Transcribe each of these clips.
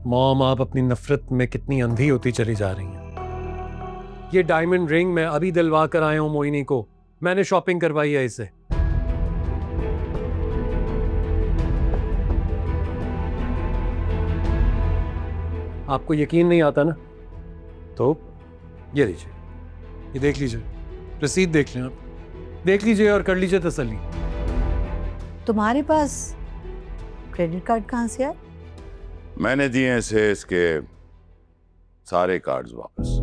Mom, आप अपनी नफरत में कितनी अंधी होती चली जा रही हैं। ये डायमंड रिंग मैं अभी दिलवा कर आया हूं मोहिनी को। मैंने शॉपिंग करवाई है इसे। आपको यकीन नहीं आता ना, तो ये लीजिए, ये देख लीजिए, रसीद देख लें, आप देख लीजिए और कर लीजिए तसल्ली। तुम्हारे पास क्रेडिट कार्ड कहाँ से आया? मैंने दिए इसे इसके सारे कार्ड्स वापस।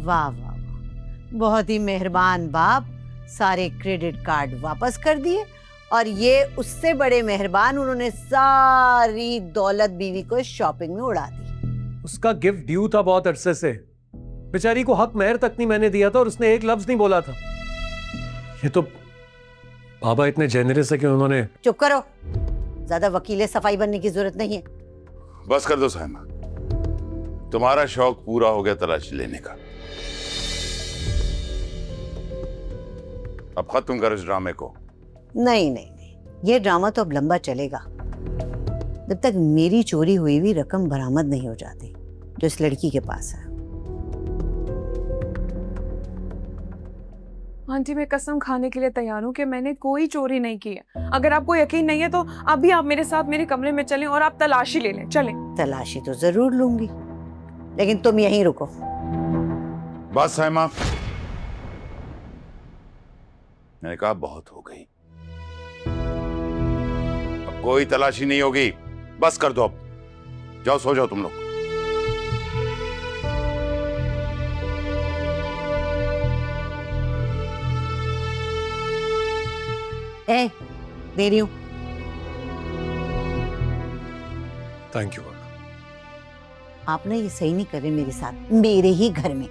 वाह वाह वाह, बहुत ही मेहरबान बाप। सारे क्रेडिट कार्ड वापस कर दिए, और ये उससे बड़े मेहरबान, उन्होंने सारी दौलत बीवी को शॉपिंग में उड़ा दी। उसका गिफ्ट ड्यू था बहुत अरसे से। बेचारी को हक मेहर तक नहीं मैंने दिया था और उसने एक लफ्ज नहीं बोला था। ये तो बाबा इतने जेनरस है कि उन्होंने। चुप करो, ज्यादा वकीले सफाई बनने की जरूरत नहीं है। बस कर दो साइमा, तुम्हारा शौक पूरा हो गया तलाशी लेने का। अब खत्म कर इस ड्रामे को। नहीं नहीं नहीं, ये ड्रामा तो अब लंबा चलेगा जब तक मेरी चोरी हुई हुई रकम बरामद नहीं हो जाती जो इस लड़की के पास है। आंटी, मैं कसम खाने के लिए तैयार हूँ कि मैंने कोई चोरी नहीं की है। अगर आपको यकीन नहीं है तो अभी आप मेरे साथ मेरे कमरे में चलें और आप तलाशी ले लें। चलें। तलाशी तो जरूर लूंगी, लेकिन तुम यहीं रुको। बस साइमा, मैंने कहा बहुत हो गई, अब कोई तलाशी नहीं होगी। बस कर दो, अब जाओ सो जाओ तुम लोग। ए, दे रही हूं। Thank you. आप ना ये सही नहीं कर रहे मेरे साथ, मेरे ही घर में।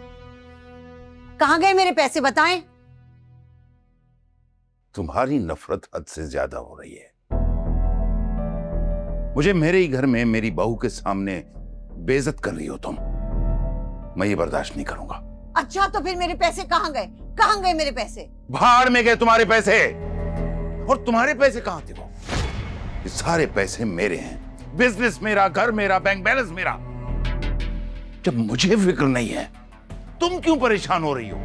कहां गए मेरे पैसे, बताएं। तुम्हारी नफरत हद से ज्यादा हो रही है। मुझे मेरे ही घर में मेरी बहू के सामने बेइज्जत कर रही हो तुम। मैं ये बर्दाश्त नहीं करूंगा। अच्छा, तो फिर मेरे पैसे कहां गए? कहां गए मेरे पैसे? भाड़ में गए तुम्हारे पैसे। और तुम्हारे पैसे कहां थे? वो ये सारे पैसे मेरे हैं। बिजनेस मेरा, घर मेरा, बैंक बैलेंस मेरा। जब मुझे फिक्र नहीं है, तुम क्यों परेशान हो रही हो?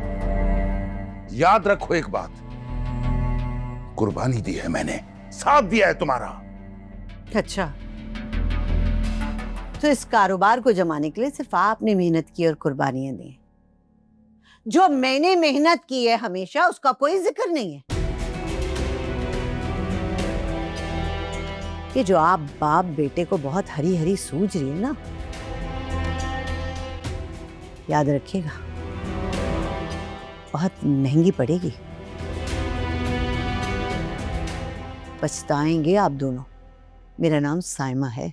याद रखो एक बात, कुर्बानी दी है मैंने, साथ दिया है तुम्हारा। अच्छा, तो इस कारोबार को जमाने के लिए सिर्फ आपने मेहनत की और कुर्बानियां दी। जो मैंने मेहनत की है हमेशा, उसका कोई जिक्र नहीं है। कि जो आप बाप बेटे को बहुत हरी हरी सूझ रही है ना, याद रखिएगा, बहुत महंगी पड़ेगी। पछताएंगे आप दोनों। मेरा नाम साइमा है।